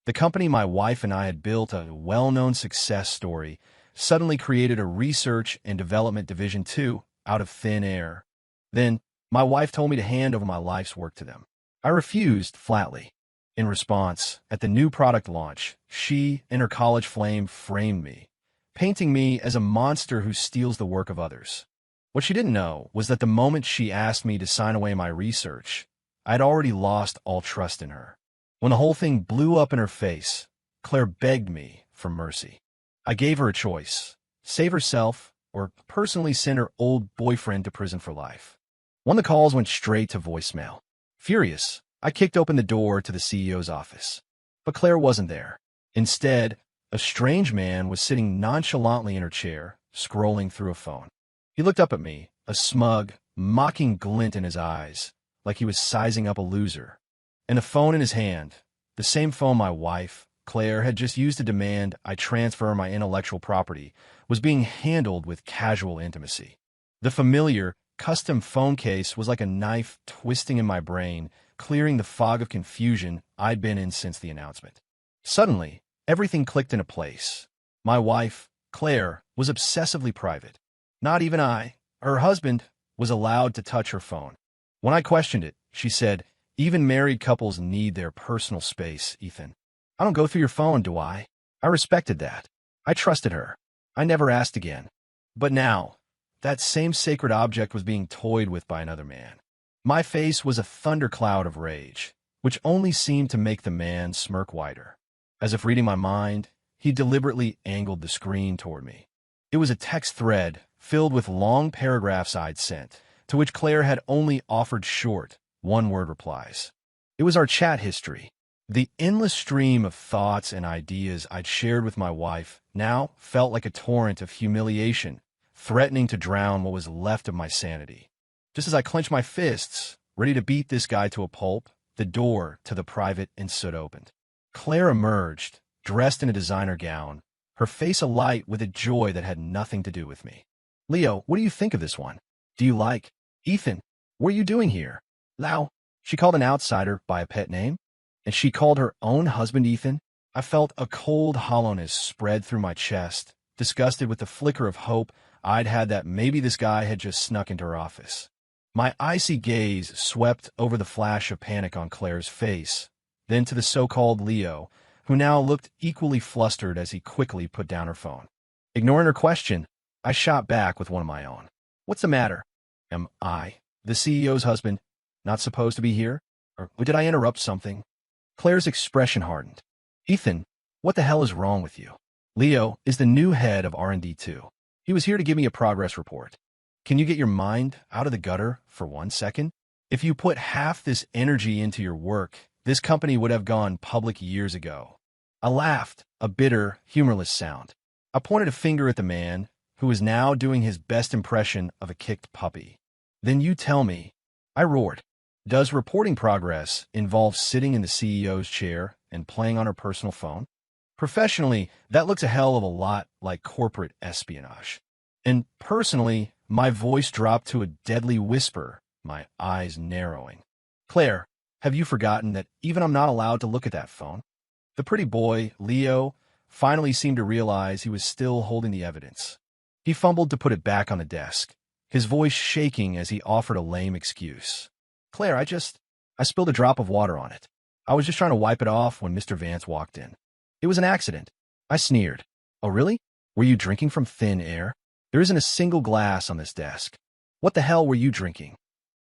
The company my wife and I had built, a well-known success story, suddenly created a research and development division too, out of thin air. Then, my wife told me to hand over my life's work to them. I refused flatly. In response, at the new product launch, she and her college flame framed me, painting me as a monster who steals the work of others. What she didn't know was that the moment she asked me to sign away my research, I'd already lost all trust in her. When the whole thing blew up in her face, Claire begged me for mercy. I gave her a choice: save herself or personally send her old boyfriend to prison for life. One of the calls went straight to voicemail. Furious, I kicked open the door to the CEO's office. But Claire wasn't there. Instead, a strange man was sitting nonchalantly in her chair, scrolling through a phone. He looked up at me, a smug, mocking glint in his eyes, like he was sizing up a loser. And the phone in his hand, the same phone my wife, Claire, had just used to demand I transfer my intellectual property, was being handled with casual intimacy. The familiar, custom phone case was like a knife twisting in my brain, clearing the fog of confusion I'd been in since the announcement. Suddenly, everything clicked into place. My wife, Claire, was obsessively private. Not even I, her husband, was allowed to touch her phone. When I questioned it, she said, "Even married couples need their personal space, Ethan. I don't go through your phone, do I?" I respected that. I trusted her. I never asked again. But now, that same sacred object was being toyed with by another man. My face was a thundercloud of rage, which only seemed to make the man smirk wider. As if reading my mind, he deliberately angled the screen toward me. It was a text thread filled with long paragraphs I'd sent, to which Claire had only offered short, one-word replies. It was our chat history. The endless stream of thoughts and ideas I'd shared with my wife now felt like a torrent of humiliation, threatening to drown what was left of my sanity. Just as I clenched my fists, ready to beat this guy to a pulp, the door to the private soot opened. Claire emerged, dressed in a designer gown, her face alight with a joy that had nothing to do with me. "Leo, what do you think of this one? Do you like Ethan? What are you doing here?" Lau. She called an outsider by a pet name, and she called her own husband Ethan. I felt a cold hollowness spread through my chest, disgusted with the flicker of hope I'd had that maybe this guy had just snuck into her office. My icy gaze swept over the flash of panic on Claire's face, then to the so-called Leo, who now looked equally flustered as he quickly put down her phone. Ignoring her question, I shot back with one of my own. "What's the matter? Am I, the CEO's husband, not supposed to be here? Or did I interrupt something?" Claire's expression hardened. "Ethan, what the hell is wrong with you? Leo is the new head of R&D too. He was here to give me a progress report. Can you get your mind out of the gutter for 1 second? If you put half this energy into your work, this company would have gone public years ago." I laughed, a bitter, humorless sound. I pointed a finger at the man, who was now doing his best impression of a kicked puppy. "Then you tell me," I roared. "Does reporting progress involve sitting in the CEO's chair and playing on her personal phone? Professionally, that looks a hell of a lot like corporate espionage." And personally, my voice dropped to a deadly whisper, my eyes narrowing. "Claire, have you forgotten that even I'm not allowed to look at that phone?" The pretty boy, Leo, finally seemed to realize he was still holding the evidence. He fumbled to put it back on the desk, his voice shaking as he offered a lame excuse. "Claire, I spilled a drop of water on it. I was just trying to wipe it off when Mr. Vance walked in. It was an accident." I sneered. "Oh, really? Were you drinking from thin air? There isn't a single glass on this desk. What the hell were you drinking?"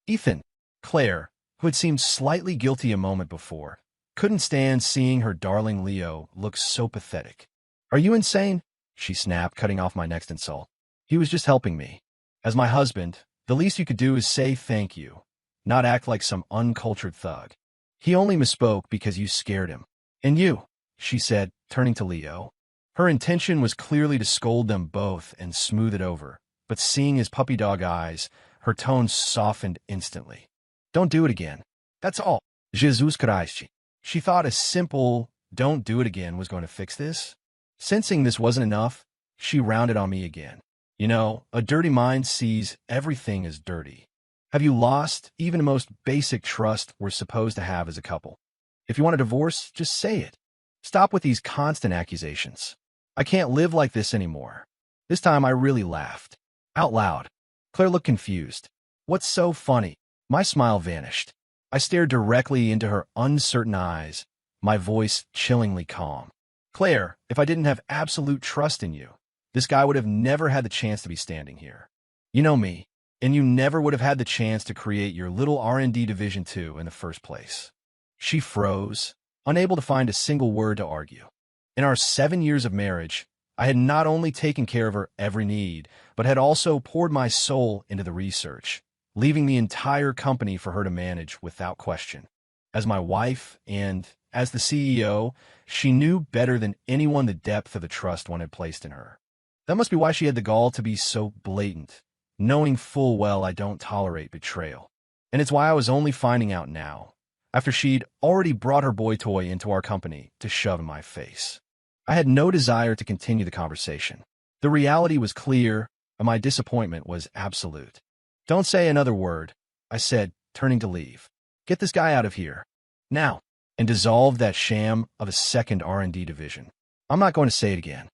Ethan. Claire, who had seemed slightly guilty a moment before, couldn't stand seeing her darling Leo look so pathetic. "Are you insane?" she snapped, cutting off my next insult. "He was just helping me. As my husband, the least you could do is say thank you, not act like some uncultured thug. He only misspoke because you scared him. And you," she said, turning to Leo. Her intention was clearly to scold them both and smooth it over, but seeing his puppy dog eyes, her tone softened instantly. "Don't do it again. That's all. Jesus Christ." She thought a simple "don't do it again" was going to fix this. Sensing this wasn't enough, she rounded on me again. "You know, a dirty mind sees everything as dirty. Have you lost even the most basic trust we're supposed to have as a couple? If you want a divorce, just say it. Stop with these constant accusations. I can't live like this anymore. This time I really laughed. Out loud. Claire looked confused. What's so funny? My smile vanished. I stared directly into her uncertain eyes, my voice chillingly calm. Claire, if I didn't have absolute trust in you, this guy would have never had the chance to be standing here. You know me, and you never would have had the chance to create your little R&D Division 2 in the first place. She froze, unable to find a single word to argue. In our 7 years of marriage, I had not only taken care of her every need, but had also poured my soul into the research, leaving the entire company for her to manage without question. As my wife and as the CEO, she knew better than anyone the depth of the trust one had placed in her. That must be why she had the gall to be so blatant, knowing full well I don't tolerate betrayal. And it's why I was only finding out now, after she'd already brought her boy toy into our company to shove in my face. I had no desire to continue the conversation. The reality was clear, and my disappointment was absolute. Don't say another word, I said, turning to leave. Get this guy out of here. Now. And dissolve that sham of a second R&D division. I'm not going to say it again.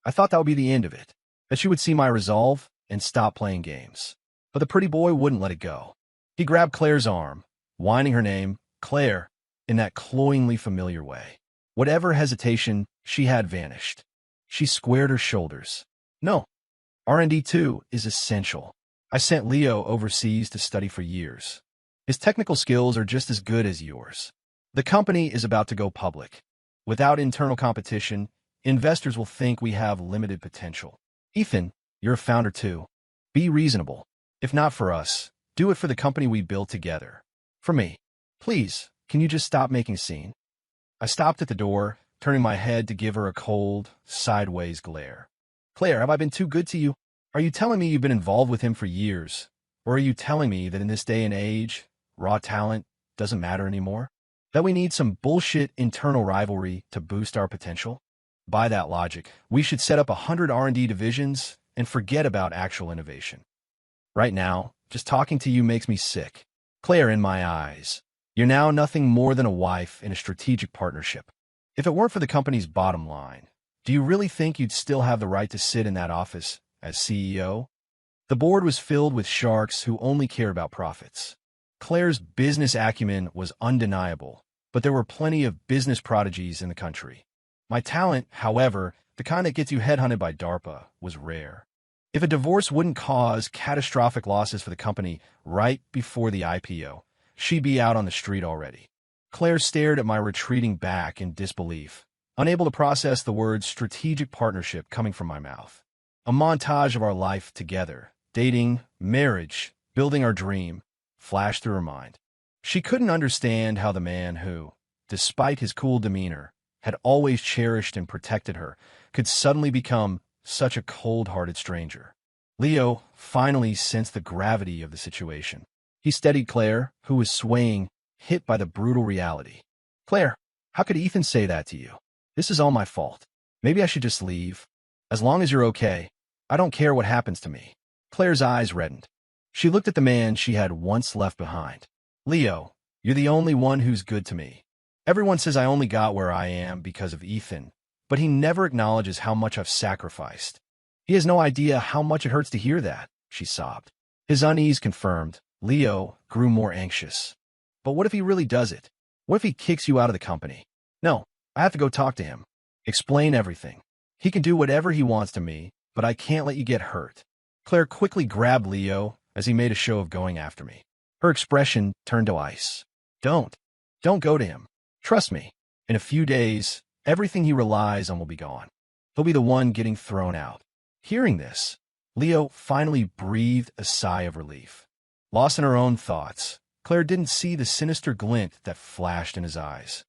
I thought that would be the end of it, that she would see my resolve and stop playing games. But the pretty boy wouldn't let it go. He grabbed Claire's arm, whining her name, Claire, in that cloyingly familiar way. Whatever hesitation, she had vanished. She squared her shoulders. No, R&D 2 is essential. I sent Leo overseas to study for years. His technical skills are just as good as yours. The company is about to go public. Without internal competition, investors will think we have limited potential. Ethan, you're a founder too. Be reasonable. If not for us, do it for the company we build together. For me. Please, can you just stop making a scene? I stopped at the door, turning my head to give her a cold, sideways glare. Claire, have I been too good to you? Are you telling me you've been involved with him for years? Or are you telling me that in this day and age, raw talent doesn't matter anymore? That we need some bullshit internal rivalry to boost our potential? By that logic, we should set up 100 R&D divisions and forget about actual innovation. Right now, just talking to you makes me sick. Claire, in my eyes, you're now nothing more than a wife in a strategic partnership. If it weren't for the company's bottom line, do you really think you'd still have the right to sit in that office as CEO? The board was filled with sharks who only care about profits. Claire's business acumen was undeniable, but there were plenty of business prodigies in the country. My talent, however, the kind that gets you headhunted by DARPA, was rare. If a divorce wouldn't cause catastrophic losses for the company right before the IPO, she'd be out on the street already. Claire stared at my retreating back in disbelief, unable to process the words strategic partnership coming from my mouth. A montage of our life together, dating, marriage, building our dream, flashed through her mind. She couldn't understand how the man who, despite his cool demeanor, had always cherished and protected her, could suddenly become such a cold-hearted stranger. Leo finally sensed the gravity of the situation. He steadied Claire, who was swaying, hit by the brutal reality. Claire, how could Ethan say that to you? This is all my fault. Maybe I should just leave. As long as you're okay, I don't care what happens to me. Claire's eyes reddened. She looked at the man she had once left behind. Leo, you're the only one who's good to me. Everyone says I only got where I am because of Ethan, but he never acknowledges how much I've sacrificed. He has no idea how much it hurts to hear that, she sobbed. His unease confirmed, Leo grew more anxious. But what if he really does it? What if he kicks you out of the company? No, I have to go talk to him. Explain everything. He can do whatever he wants to me, but I can't let you get hurt. Claire quickly grabbed Leo as he made a show of going after me. Her expression turned to ice. Don't go to him. Trust me. In a few days, everything he relies on will be gone. He'll be the one getting thrown out. Hearing this, Leo finally breathed a sigh of relief. Lost in her own thoughts, Claire didn't see the sinister glint that flashed in his eyes.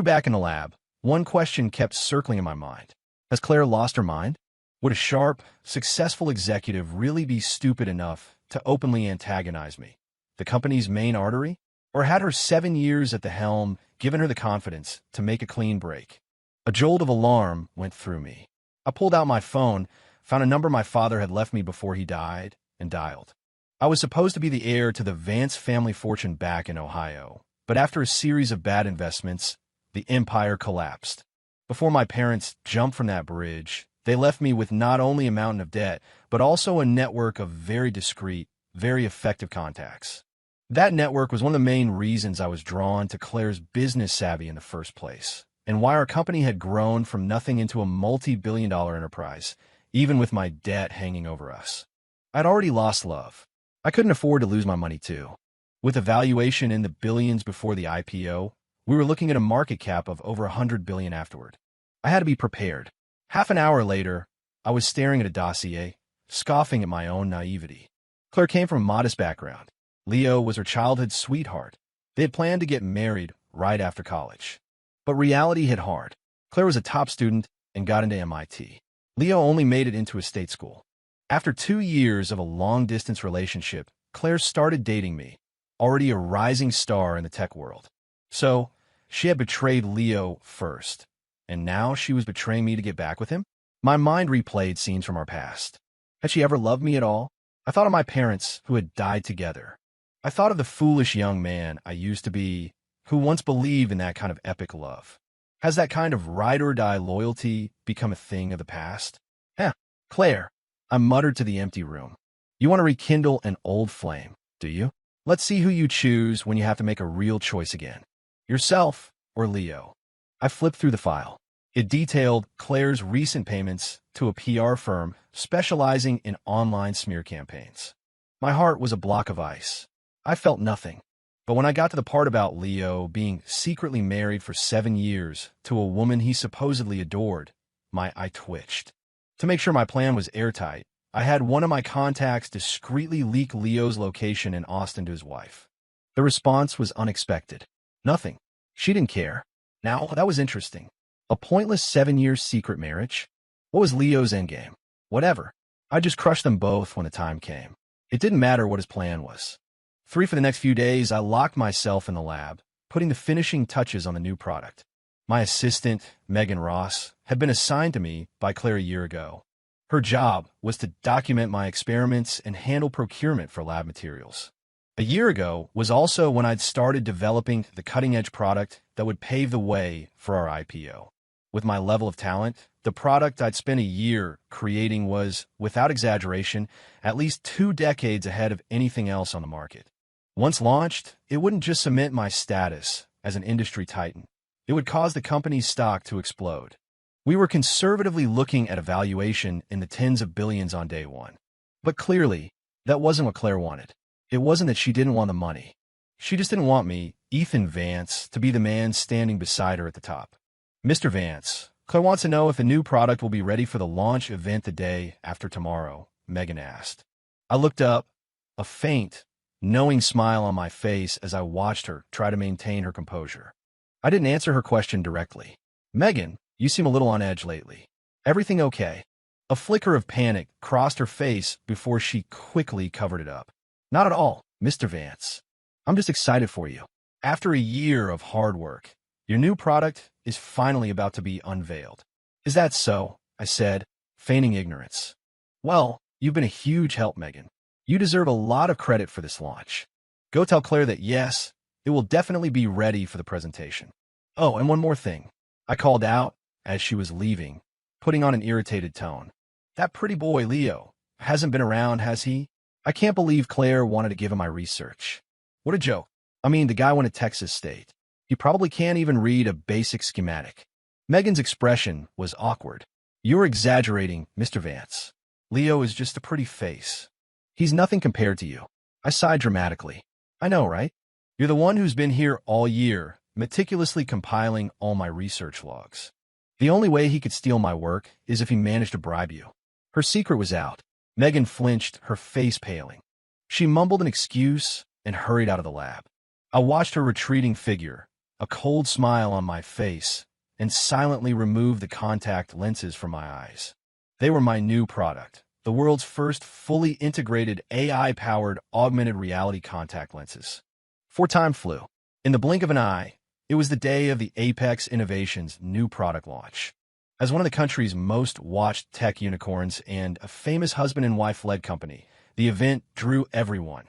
Back in the lab, one question kept circling in my mind. Has Claire lost her mind? Would a sharp, successful executive really be stupid enough to openly antagonize me, the company's main artery? Or had her 7 years at the helm given her the confidence to make a clean break? A jolt of alarm went through me. I pulled out my phone, found a number my father had left me before he died, and dialed. I was supposed to be the heir to the Vance family fortune back in Ohio, but after a series of bad investments, the empire collapsed. Before my parents jumped from that bridge, they left me with not only a mountain of debt, but also a network of very discreet, very effective contacts. That network was one of the main reasons I was drawn to Claire's business savvy in the first place, and why our company had grown from nothing into a multi-billion-dollar enterprise, even with my debt hanging over us. I'd already lost love. I couldn't afford to lose my money too. With a valuation in the billions before the IPO, we were looking at a market cap of over $100 billion afterward. I had to be prepared. Half an hour later, I was staring at a dossier, scoffing at my own naivety. Claire came from a modest background. Leo was her childhood sweetheart. They had planned to get married right after college. But reality hit hard. Claire was a top student and got into MIT. Leo only made it into a state school. After 2 years of a long-distance relationship, Claire started dating me, already a rising star in the tech world. So, she had betrayed Leo first, and now she was betraying me to get back with him? My mind replayed scenes from our past. Had she ever loved me at all? I thought of my parents, who had died together. I thought of the foolish young man I used to be, who once believed in that kind of epic love. Has that kind of ride-or-die loyalty become a thing of the past? Claire, I muttered to the empty room. You want to rekindle an old flame, do you? Let's see who you choose when you have to make a real choice again. Yourself or Leo? I flipped through the file. It detailed Claire's recent payments to a PR firm specializing in online smear campaigns. My heart was a block of ice. I felt nothing. But when I got to the part about Leo being secretly married for 7 years to a woman he supposedly adored, my eye twitched. To make sure my plan was airtight, I had one of my contacts discreetly leak Leo's location in Austin to his wife. The response was unexpected. Nothing. She didn't care. Now, that was interesting. A pointless 7-year secret marriage? What was Leo's endgame? Whatever. I just crushed them both when the time came. It didn't matter what his plan was. For the next few days, I locked myself in the lab, putting the finishing touches on the new product. My assistant, Megan Ross, had been assigned to me by Claire a year ago. Her job was to document my experiments and handle procurement for lab materials. A year ago was also when I'd started developing the cutting-edge product that would pave the way for our IPO. With my level of talent, the product I'd spent a year creating was, without exaggeration, at least 2 decades ahead of anything else on the market. Once launched, it wouldn't just cement my status as an industry titan. It would cause the company's stock to explode. We were conservatively looking at a valuation in the tens of billions on day one. But clearly, that wasn't what Claire wanted. It wasn't that she didn't want the money. She just didn't want me, Ethan Vance, to be the man standing beside her at the top. Mr. Vance, Claire wants to know if the new product will be ready for the launch event the day after tomorrow, Megan asked. I looked up, a faint, knowing smile on my face as I watched her try to maintain her composure. I didn't answer her question directly. Megan, you seem a little on edge lately. Everything okay? A flicker of panic crossed her face before she quickly covered it up. Not at all, Mr. Vance. I'm just excited for you. After a year of hard work, your new product is finally about to be unveiled. Is that so? I said, feigning ignorance. Well, you've been a huge help, Megan. You deserve a lot of credit for this launch. Go tell Claire that yes, it will definitely be ready for the presentation. Oh, and one more thing. I called out as she was leaving, putting on an irritated tone. That pretty boy, Leo, hasn't been around, has he? I can't believe Claire wanted to give him my research. What a joke. I mean, the guy went to Texas State. He probably can't even read a basic schematic. Megan's expression was awkward. You're exaggerating, Mr. Vance. Leo is just a pretty face. He's nothing compared to you. I sighed dramatically. I know, right? You're the one who's been here all year, meticulously compiling all my research logs. The only way he could steal my work is if he managed to bribe you. Her secret was out. Megan flinched, her face paling. She mumbled an excuse and hurried out of the lab. I watched her retreating figure, a cold smile on my face, and silently removed the contact lenses from my eyes. They were my new product, the world's first fully integrated AI-powered augmented reality contact lenses. Time flew. In the blink of an eye, it was the day of the Apex Innovations' new product launch. As one of the country's most watched tech unicorns and a famous husband and wife-led company, the event drew everyone.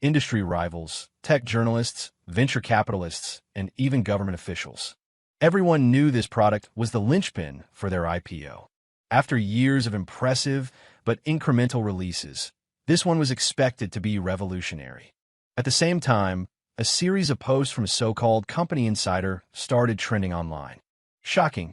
Industry rivals, tech journalists, venture capitalists, and even government officials. Everyone knew this product was the linchpin for their IPO. After years of impressive but incremental releases, this one was expected to be revolutionary. At the same time, a series of posts from a so-called company insider started trending online. Shocking.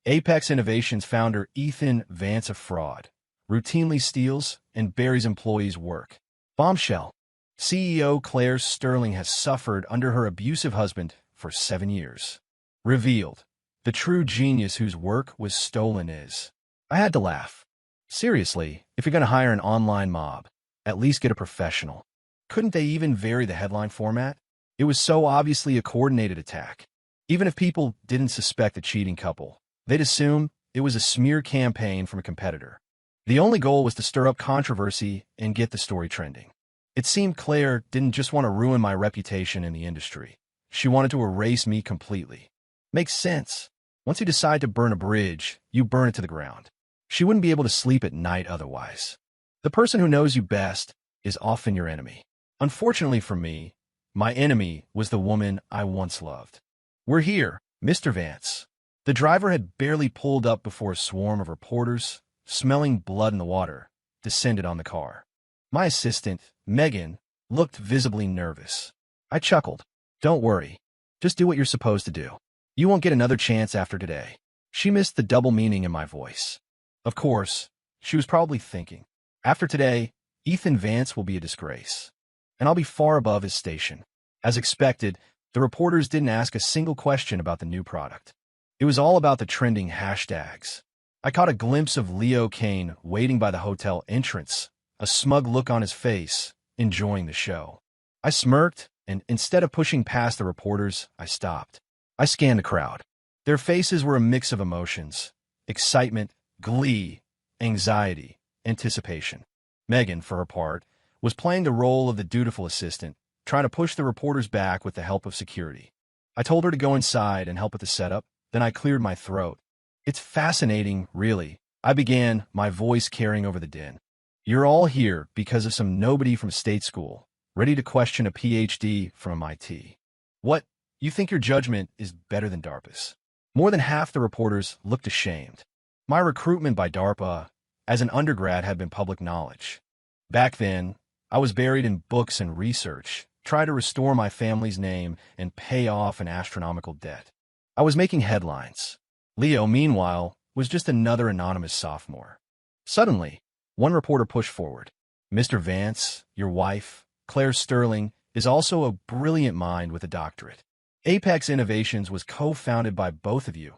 Apex Innovations founder Ethan Vance, a fraud, routinely steals and buries employees' work. Bombshell. CEO Claire Sterling has suffered under her abusive husband for 7 years. Revealed. The true genius whose work was stolen is. I had to laugh. Seriously, if you're going to hire an online mob, at least get a professional. Couldn't they even vary the headline format? It was so obviously a coordinated attack. Even if people didn't suspect the cheating couple, they'd assume it was a smear campaign from a competitor. The only goal was to stir up controversy and get the story trending. It seemed Claire didn't just want to ruin my reputation in the industry. She wanted to erase me completely. Makes sense. Once you decide to burn a bridge, you burn it to the ground. She wouldn't be able to sleep at night otherwise. The person who knows you best is often your enemy. Unfortunately for me, my enemy was the woman I once loved. We're here, Mr. Vance. The driver had barely pulled up before a swarm of reporters, smelling blood in the water, descended on the car. My assistant, Megan, looked visibly nervous. I chuckled. Don't worry. Just do what you're supposed to do. You won't get another chance after today. She missed the double meaning in my voice. Of course, she was probably thinking, after today, Ethan Vance will be a disgrace, and I'll be far above his station. As expected, the reporters didn't ask a single question about the new product. It was all about the trending hashtags. I caught a glimpse of Leo Kane waiting by the hotel entrance, a smug look on his face, enjoying the show. I smirked, and instead of pushing past the reporters, I stopped. I scanned the crowd. Their faces were a mix of emotions: excitement, glee, anxiety, anticipation. Megan, for her part, was playing the role of the dutiful assistant, trying to push the reporters back with the help of security. I told her to go inside and help with the setup, then I cleared my throat. It's fascinating, really. I began, my voice carrying over the din. You're all here because of some nobody from state school, ready to question a PhD from MIT. What? You think your judgment is better than DARPA's? More than half the reporters looked ashamed. My recruitment by DARPA as an undergrad had been public knowledge. Back then, I was buried in books and research, trying to restore my family's name and pay off an astronomical debt. I was making headlines. Leo, meanwhile, was just another anonymous sophomore. Suddenly, one reporter pushed forward. Mr. Vance, your wife, Claire Sterling, is also a brilliant mind with a doctorate. Apex Innovations was co-founded by both of you,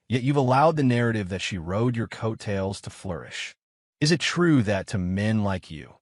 yet you've allowed the narrative that she rode your coattails to flourish. Is it true that to men like you,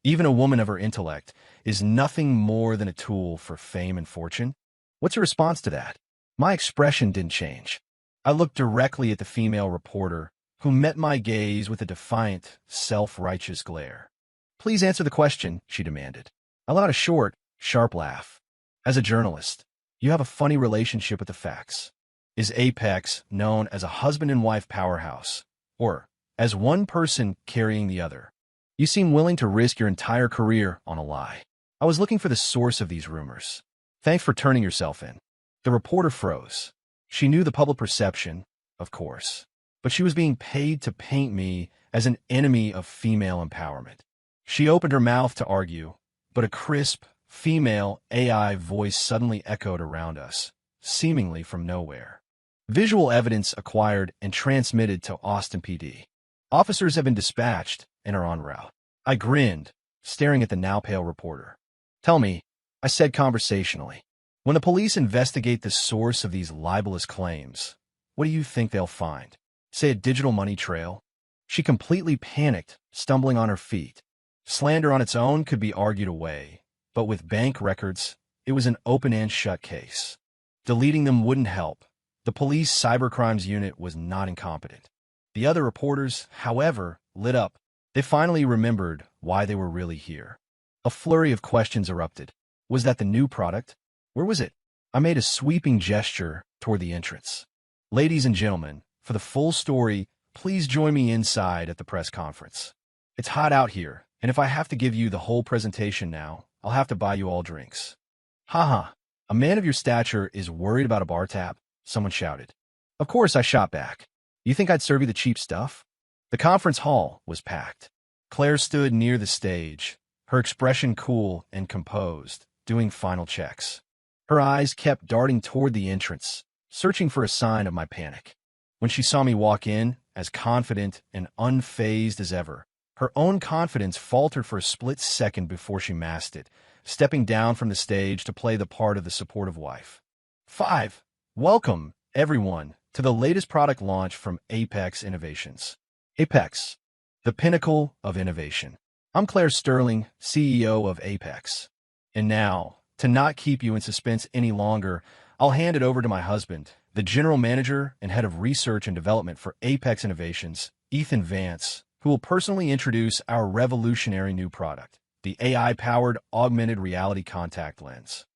even a woman of her intellect is nothing more than a tool for fame and fortune? What's your response to that? My expression didn't change. I looked directly at the female reporter, who met my gaze with a defiant, self-righteous glare. Please answer the question, she demanded. I let out a short, sharp laugh. As a journalist, you have a funny relationship with the facts. Is Apex known as a husband and wife powerhouse, or as one person carrying the other? You seem willing to risk your entire career on a lie. I was looking for the source of these rumors. Thanks for turning yourself in. The reporter froze. She knew the public perception, of course, but she was being paid to paint me as an enemy of female empowerment. She opened her mouth to argue, but a crisp, female AI voice suddenly echoed around us, seemingly from nowhere. Visual evidence acquired and transmitted to Austin PD. Officers have been dispatched and are en route. I grinned, staring at the now pale reporter. Tell me, I said conversationally, when the police investigate the source of these libelous claims, what do you think they'll find? Say a digital money trail? She completely panicked, stumbling on her feet. Slander on its own could be argued away, but with bank records, it was an open and shut case. Deleting them wouldn't help. The police cybercrimes unit was not incompetent. The other reporters, however, lit up. They finally remembered why they were really here. A flurry of questions erupted. Was that the new product? Where was it? I made a sweeping gesture toward the entrance. Ladies and gentlemen, for the full story, please join me inside at the press conference. It's hot out here, and if I have to give you the whole presentation now, I'll have to buy you all drinks. Haha, a man of your stature is worried about a bar tab? someone shouted. Of course, I shot back. You think I'd serve you the cheap stuff? The conference hall was packed. Claire stood near the stage, her expression cool and composed, doing final checks. Her eyes kept darting toward the entrance, searching for a sign of my panic. When she saw me walk in, as confident and unfazed as ever, her own confidence faltered for a split second before she masked it, stepping down from the stage to play the part of the supportive wife. 5. Welcome, everyone, to the latest product launch from Apex Innovations. Apex, the pinnacle of innovation. I'm Claire Sterling, CEO of Apex. And now, to not keep you in suspense any longer, I'll hand it over to my husband, the General Manager and Head of Research and Development for Apex Innovations, Ethan Vance, who will personally introduce our revolutionary new product, the AI-powered augmented reality contact lens.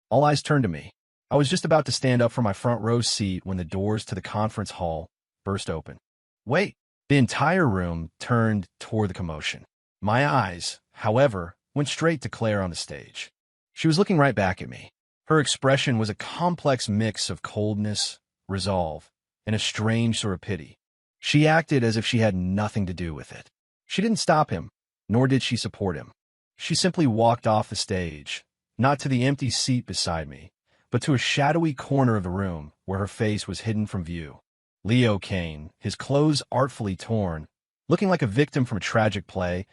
All eyes turned to me. I was just about to stand up from my front row seat when the doors to the conference hall burst open. Wait! The entire room turned toward the commotion. My eyes, however, went straight to Claire on the stage. She was looking right back at me. Her expression was a complex mix of coldness, resolve, and a strange sort of pity. She acted as if she had nothing to do with it. She didn't stop him, nor did she support him. She simply walked off the stage, not to the empty seat beside me, but to a shadowy corner of the room where her face was hidden from view. Leo Kane, his clothes artfully torn, looking like a victim from a tragic play,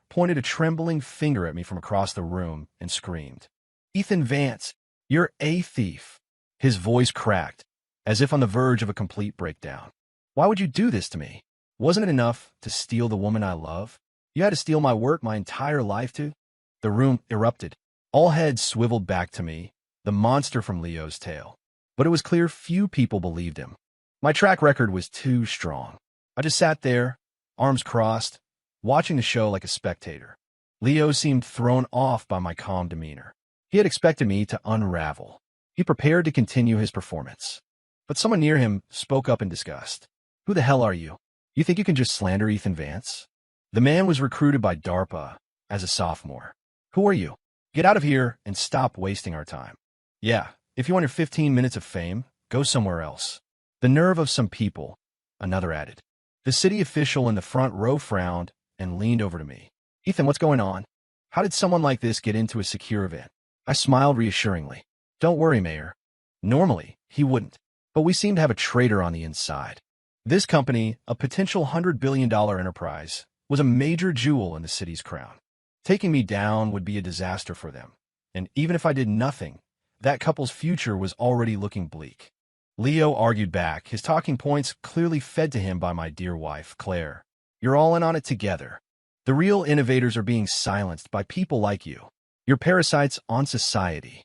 pointed a trembling finger at me from across the room and screamed, "Ethan Vance, you're a thief." His voice cracked, as if on the verge of a complete breakdown. Why would you do this to me? Wasn't it enough to steal the woman I love? You had to steal my work my entire life too? The room erupted. All heads swiveled back to me, the monster from Leo's tale. But it was clear few people believed him. My track record was too strong. I just sat there, arms crossed, watching the show like a spectator. Leo seemed thrown off by my calm demeanor. He had expected me to unravel. He prepared to continue his performance. But someone near him spoke up in disgust. Who the hell are you? You think you can just slander Ethan Vance? The man was recruited by DARPA as a sophomore. Who are you? Get out of here and stop wasting our time. Yeah, if you want your 15 minutes of fame, go somewhere else. The nerve of some people, another added. The city official in the front row frowned and leaned over to me. Ethan, what's going on? How did someone like this get into a secure event? I smiled reassuringly. Don't worry, Mayor. Normally, he wouldn't. But we seem to have a traitor on the inside. This company, a potential $100 billion enterprise, was a major jewel in the city's crown. Taking me down would be a disaster for them. And even if I did nothing, that couple's future was already looking bleak. Leo argued back, his talking points clearly fed to him by my dear wife, Claire. You're all in on it together. The real innovators are being silenced by people like you. You're parasites on society.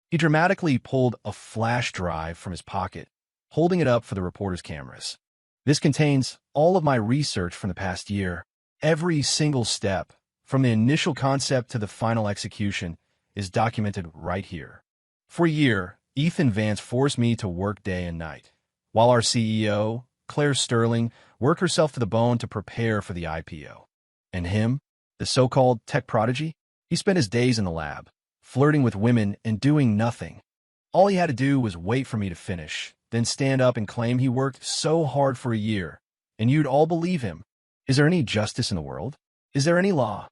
He dramatically pulled a flash drive from his pocket, holding it up for the reporter's cameras. This contains all of my research from the past year. Every single step, from the initial concept to the final execution, is documented right here. For a year, Ethan Vance forced me to work day and night, while our CEO, Claire Sterling, worked herself to the bone to prepare for the IPO. And him, the so-called tech prodigy, he spent his days in the lab, flirting with women and doing nothing. All he had to do was wait for me to finish, then stand up and claim he worked so hard for a year, and you'd all believe him. Is there any justice in the world? Is there any law?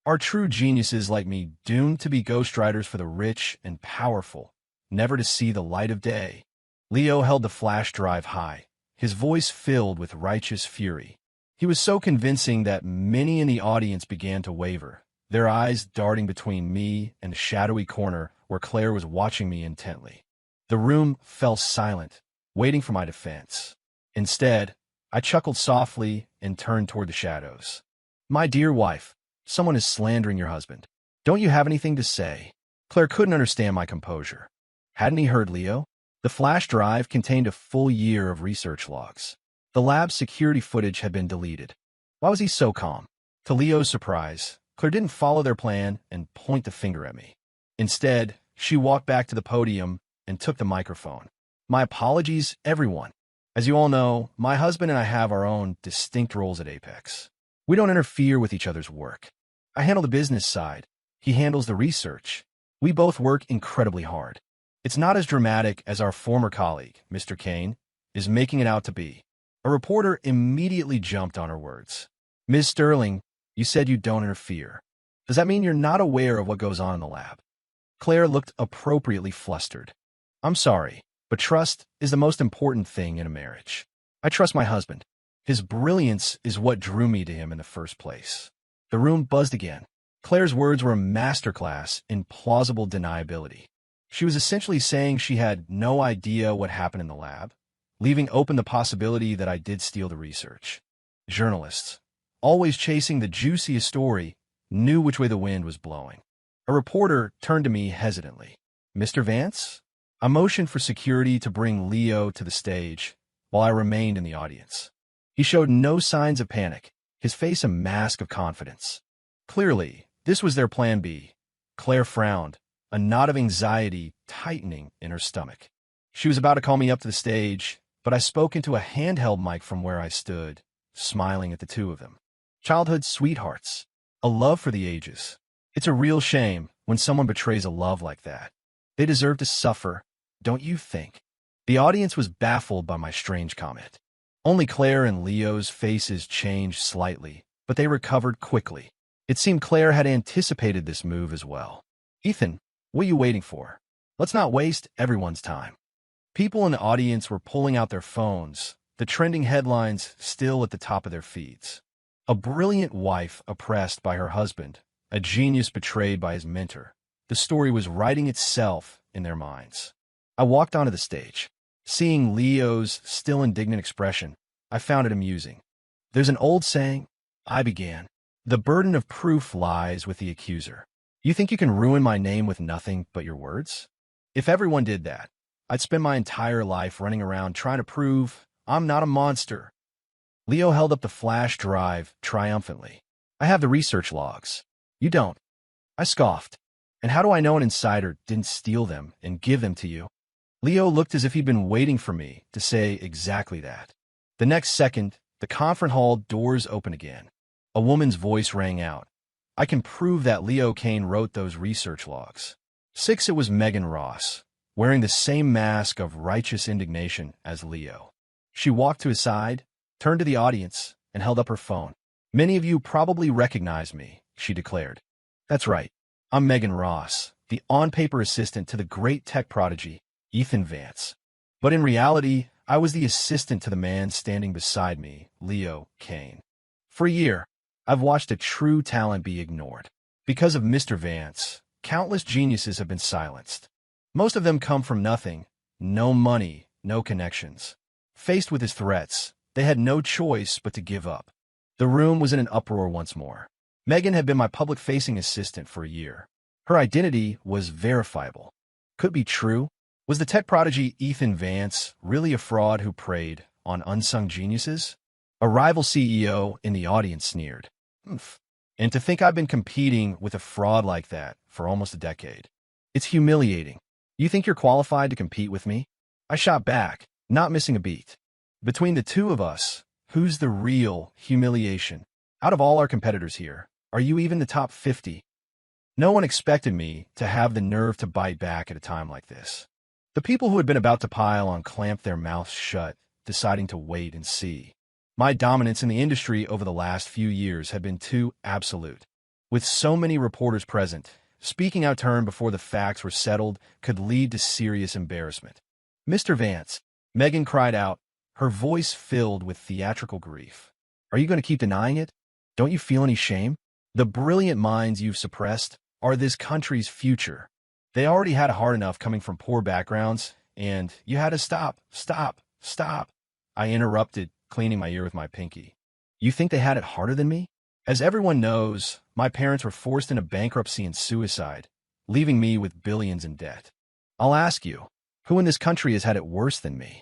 Are true geniuses like me doomed to be ghostwriters for the rich and powerful, never to see the light of day? Leo held the flash drive high, his voice filled with righteous fury. He was so convincing that many in the audience began to waver, their eyes darting between me and the shadowy corner where Claire was watching me intently. The room fell silent, waiting for my defense. Instead, I chuckled softly and turned toward the shadows. My dear wife, someone is slandering your husband. Don't you have anything to say? Claire couldn't understand my composure. Hadn't he heard Leo? The flash drive contained a full year of research logs. The lab's security footage had been deleted. Why was he so calm? To Leo's surprise, Claire didn't follow their plan and point the finger at me. Instead, she walked back to the podium and took the microphone. My apologies, everyone. As you all know, my husband and I have our own distinct roles at Apex. We don't interfere with each other's work. I handle the business side. He handles the research. We both work incredibly hard. It's not as dramatic as our former colleague, Mr. Kane, is making it out to be. A reporter immediately jumped on her words. Ms. Sterling, you said you don't interfere. Does that mean you're not aware of what goes on in the lab? Claire looked appropriately flustered. I'm sorry, but trust is the most important thing in a marriage. I trust my husband. His brilliance is what drew me to him in the first place. The room buzzed again. Claire's words were a masterclass in plausible deniability. She was essentially saying she had no idea what happened in the lab, leaving open the possibility that I did steal the research. Journalists, always chasing the juiciest story, knew which way the wind was blowing. A reporter turned to me hesitantly. Mr. Vance? I motioned for security to bring Leo to the stage while I remained in the audience. He showed no signs of panic, his face a mask of confidence. Clearly, this was their plan B. Claire frowned, a knot of anxiety tightening in her stomach. She was about to call me up to the stage, but I spoke into a handheld mic from where I stood, smiling at the two of them. Childhood sweethearts, a love for the ages. It's a real shame when someone betrays a love like that. They deserve to suffer, don't you think? The audience was baffled by my strange comment. Only Claire and Leo's faces changed slightly, but they recovered quickly. It seemed Claire had anticipated this move as well. Ethan, what are you waiting for? Let's not waste everyone's time. People in the audience were pulling out their phones, the trending headlines still at the top of their feeds. A brilliant wife oppressed by her husband, a genius betrayed by his mentor. The story was writing itself in their minds. I walked onto the stage. Seeing Leo's still indignant expression, I found it amusing. There's an old saying, I began. The burden of proof lies with the accuser. You think you can ruin my name with nothing but your words? If everyone did that, I'd spend my entire life running around trying to prove I'm not a monster. Leo held up the flash drive triumphantly. I have the research logs. You don't. I scoffed. And how do I know an insider didn't steal them and give them to you? Leo looked as if he'd been waiting for me to say exactly that. The next second, the conference hall doors opened again. A woman's voice rang out. I can prove that Leo Kane wrote those research logs. 6. It was Megan Ross, wearing the same mask of righteous indignation as Leo. She walked to his side, turned to the audience, and held up her phone. Many of you probably recognize me, she declared. That's right. I'm Megan Ross, the on-paper assistant to the great tech prodigy, Ethan Vance. But in reality, I was the assistant to the man standing beside me, Leo Kane. For a year, I've watched a true talent be ignored. Because of Mr. Vance, countless geniuses have been silenced. Most of them come from nothing, no money, no connections. Faced with his threats, they had no choice but to give up. The room was in an uproar once more. Megan had been my public-facing assistant for a year. Her identity was verifiable. Could it be true? Was the tech prodigy Ethan Vance really a fraud who preyed on unsung geniuses? A rival CEO in the audience sneered. And to think I've been competing with a fraud like that for almost a decade. It's humiliating. You think you're qualified to compete with me? I shot back, not missing a beat. Between the two of us, who's the real humiliation? Out of all our competitors here, are you even the top 50? No one expected me to have the nerve to bite back at a time like this. The people who had been about to pile on clamped their mouths shut, deciding to wait and see. My dominance in the industry over the last few years had been too absolute. With so many reporters present, speaking out of turn before the facts were settled could lead to serious embarrassment. Mr. Vance, Megan cried out, her voice filled with theatrical grief. Are you going to keep denying it? Don't you feel any shame? The brilliant minds you've suppressed are this country's future. They already had it hard enough coming from poor backgrounds, and you had to stop. I interrupted, cleaning my ear with my pinky. You think they had it harder than me? As everyone knows, my parents were forced into bankruptcy and suicide, leaving me with billions in debt. I'll ask you, who in this country has had it worse than me?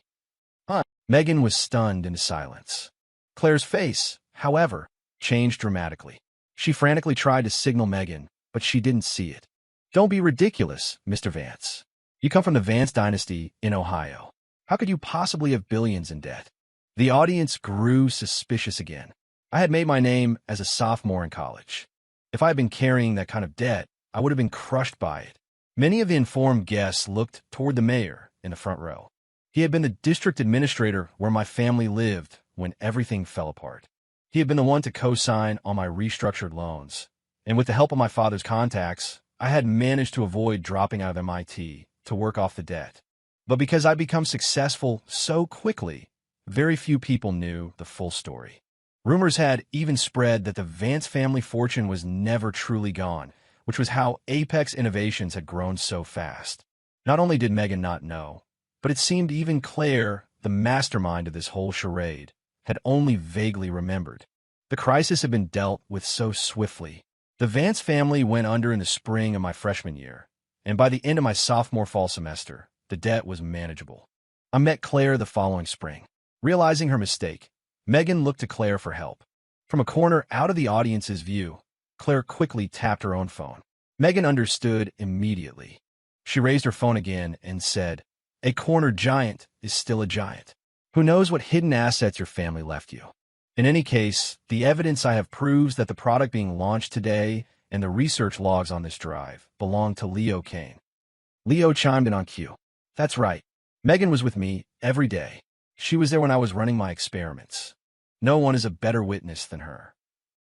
Megan was stunned into silence. Claire's face, however, changed dramatically. She frantically tried to signal Megan, but she didn't see it. Don't be ridiculous, Mr. Vance. You come from the Vance dynasty in Ohio. How could you possibly have billions in debt? The audience grew suspicious again. I had made my name as a sophomore in college. If I had been carrying that kind of debt, I would have been crushed by it. Many of the informed guests looked toward the mayor in the front row. He had been the district administrator where my family lived when everything fell apart. He had been the one to co-sign on my restructured loans. And with the help of my father's contacts, I had managed to avoid dropping out of MIT to work off the debt. But because I'd become successful so quickly, very few people knew the full story. Rumors had even spread that the Vance family fortune was never truly gone, which was how Apex Innovations had grown so fast. Not only did Megan not know, but it seemed even Claire, the mastermind of this whole charade, had only vaguely remembered. The crisis had been dealt with so swiftly. The Vance family went under in the spring of my freshman year, and by the end of my sophomore fall semester, the debt was manageable. I met Claire the following spring. Realizing her mistake, Megan looked to Claire for help. From a corner out of the audience's view, Claire quickly tapped her own phone. Megan understood immediately. She raised her phone again and said, "A corner giant is still a giant. Who knows what hidden assets your family left you? In any case, the evidence I have proves that the product being launched today and the research logs on this drive belong to Leo Kane." Leo chimed in on cue. "That's right. Megan was with me every day. She was there when I was running my experiments. No one is a better witness than her."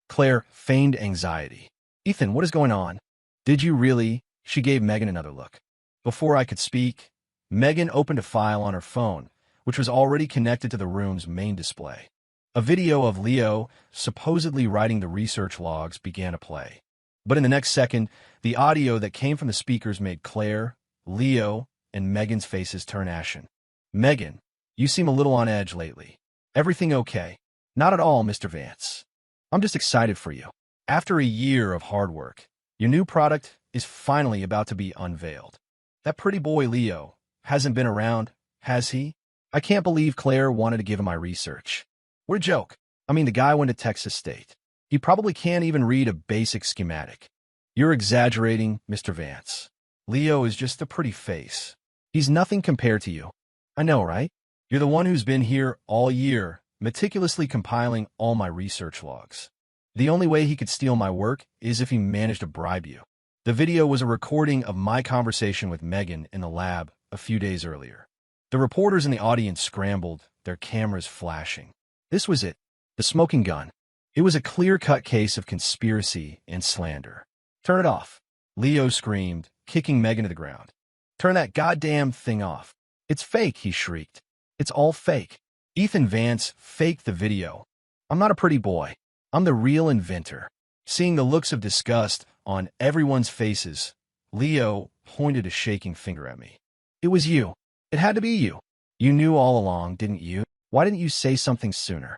Claire feigned anxiety. "Ethan, what is going on? Did you really?" She gave Megan another look. Before I could speak, Megan opened a file on her phone, which was already connected to the room's main display. A video of Leo supposedly writing the research logs began to play. But in the next second, the audio that came from the speakers made Claire, Leo, and Megan's faces turn ashen. "Megan, you seem a little on edge lately. Everything okay?" "Not at all, Mr. Vance. I'm just excited for you. After a year of hard work, your new product is finally about to be unveiled. That pretty boy Leo hasn't been around, has he? I can't believe Claire wanted to give him my research. What a joke. I mean, the guy went to Texas State. He probably can't even read a basic schematic." "You're exaggerating, Mr. Vance. Leo is just a pretty face. He's nothing compared to you." "I know, right? You're the one who's been here all year, meticulously compiling all my research logs. The only way he could steal my work is if he managed to bribe you." The video was a recording of my conversation with Megan in the lab a few days earlier. The reporters in the audience scrambled, their cameras flashing. This was it, the smoking gun. It was a clear-cut case of conspiracy and slander. "Turn it off," Leo screamed, kicking Megan to the ground. "Turn that goddamn thing off. It's fake," he shrieked. "It's all fake. Ethan Vance faked the video. I'm not a pretty boy. I'm the real inventor." Seeing the looks of disgust on everyone's faces, Leo pointed a shaking finger at me. "It was you. It had to be you. You knew all along, didn't you? Why didn't you say something sooner?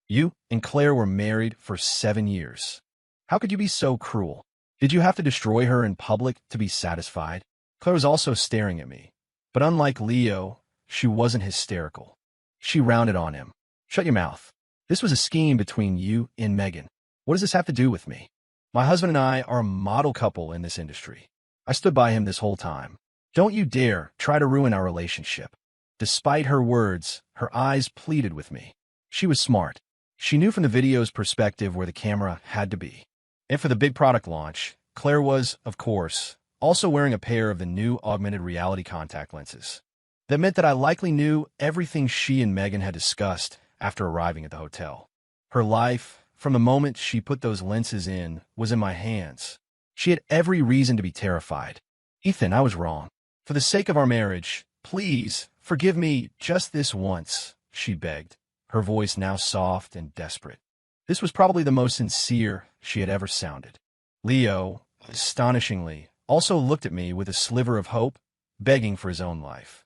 You and Claire were married for 7 years. How could you be so cruel? Did you have to destroy her in public to be satisfied?" Claire was also staring at me, but unlike Leo, she wasn't hysterical. She rounded on him. "Shut your mouth. This was a scheme between you and Megan. What does this have to do with me? My husband and I are a model couple in this industry. I stood by him this whole time. Don't you dare try to ruin our relationship." Despite her words, her eyes pleaded with me. She was smart. She knew from the video's perspective where the camera had to be. And for the big product launch, Claire was, of course, also wearing a pair of the new augmented reality contact lenses. That meant that I likely knew everything she and Megan had discussed after arriving at the hotel. Her life, from the moment she put those lenses in, was in my hands. She had every reason to be terrified. "Ethan, I was wrong. For the sake of our marriage, please, forgive me just this once," she begged, her voice now soft and desperate. This was probably the most sincere she had ever sounded. Leo, astonishingly, also looked at me with a sliver of hope, begging for his own life.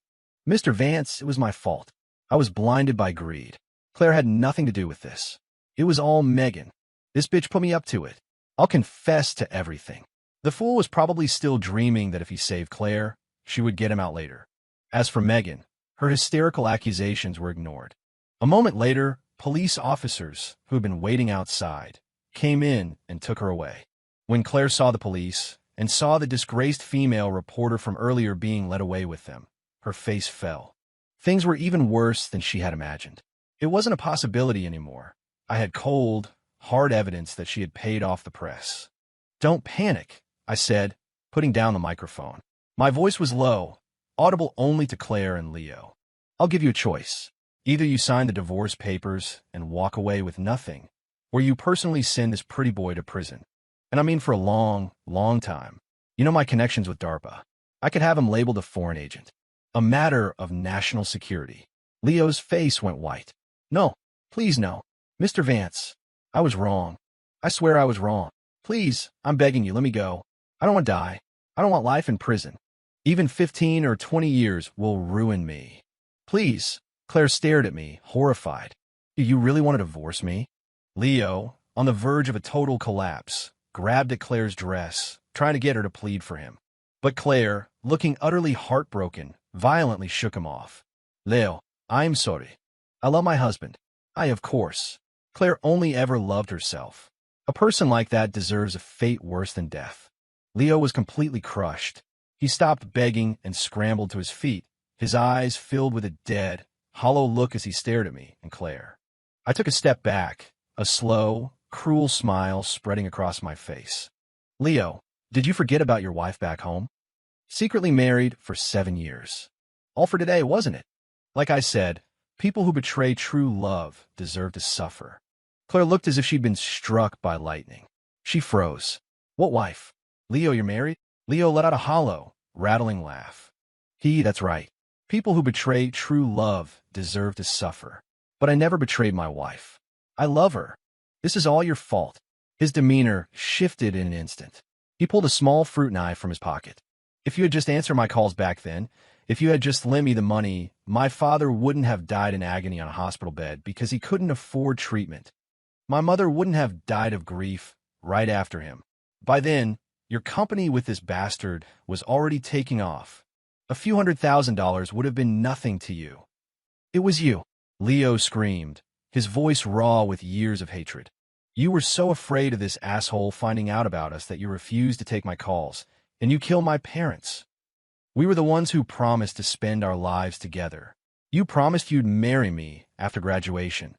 "Mr. Vance, it was my fault. I was blinded by greed. Claire had nothing to do with this. It was all Megan. This bitch put me up to it. I'll confess to everything." The fool was probably still dreaming that if he saved Claire, she would get him out later. As for Megan, her hysterical accusations were ignored. A moment later, police officers, who had been waiting outside, came in and took her away. When Claire saw the police and saw the disgraced female reporter from earlier being led away with them, her face fell. Things were even worse than she had imagined. It wasn't a possibility anymore. I had cold, hard evidence that she had paid off the press. "Don't panic," I said, putting down the microphone. My voice was low, audible only to Claire and Leo. I'll give you a choice. Either you sign the divorce papers and walk away with nothing, or you personally send this pretty boy to prison. And I mean for a long, long time. You know my connections with DARPA. I could have him labeled a foreign agent. A matter of national security. Leo's face went white. No, please no. Mr. Vance, I was wrong. I swear I was wrong. Please, I'm begging you, let me go. I don't want to die. I don't want life in prison. Even 15 or 20 years will ruin me. Please. Claire stared at me, horrified. Do you really want to divorce me? Leo, on the verge of a total collapse, grabbed at Claire's dress, trying to get her to plead for him. But Claire, looking utterly heartbroken, violently shook him off. Leo, I'm sorry. I love my husband. Of course. Claire only ever loved herself. A person like that deserves a fate worse than death. Leo was completely crushed. He stopped begging and scrambled to his feet, his eyes filled with a dead, hollow look as he stared at me and Claire. I took a step back, a slow, cruel smile spreading across my face. Leo, did you forget about your wife back home? Secretly married for 7 years. All for today, wasn't it? Like I said, people who betray true love deserve to suffer. Claire looked as if she'd been struck by lightning. She froze. What wife? Leo, you're married? Leo let out a hollow, rattling laugh. That's right. People who betray true love deserve to suffer. But I never betrayed my wife. I love her. This is all your fault. His demeanor shifted in an instant. He pulled a small fruit knife from his pocket. If you had just answered my calls back then, if you had just lent me the money, my father wouldn't have died in agony on a hospital bed because he couldn't afford treatment. My mother wouldn't have died of grief right after him. By then, your company with this bastard was already taking off. A few $100,000 would have been nothing to you. It was you, Leo screamed, his voice raw with years of hatred. You were so afraid of this asshole finding out about us that you refused to take my calls, and you killed my parents. We were the ones who promised to spend our lives together. You promised you'd marry me after graduation.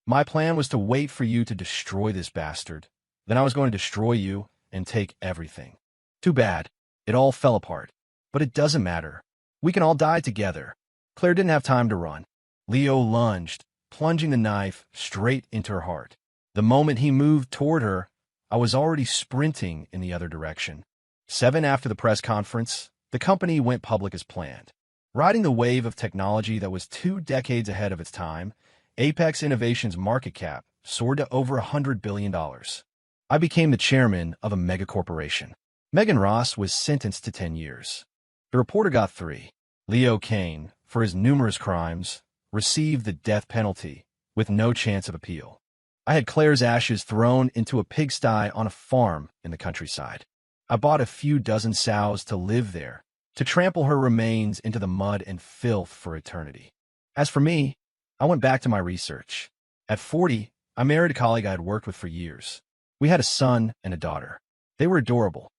My plan was to wait for you to destroy this bastard. Then I was going to destroy you and take everything. Too bad. It all fell apart. But it doesn't matter. We can all die together. Claire didn't have time to run. Leo lunged, plunging the knife straight into her heart. The moment he moved toward her, I was already sprinting in the other direction. 7 after the press conference, the company went public as planned. Riding the wave of technology that was 2 decades ahead of its time, Apex Innovation's market cap soared to over $100 billion. I became the chairman of a megacorporation. Megan Ross was sentenced to 10 years. The reporter got 3. Leo Kane, for his numerous crimes, received the death penalty with no chance of appeal. I had Claire's ashes thrown into a pigsty on a farm in the countryside. I bought a few dozen sows to live there, to trample her remains into the mud and filth for eternity. As for me, I went back to my research. At 40, I married a colleague I had worked with for years. We had a son and a daughter. They were adorable.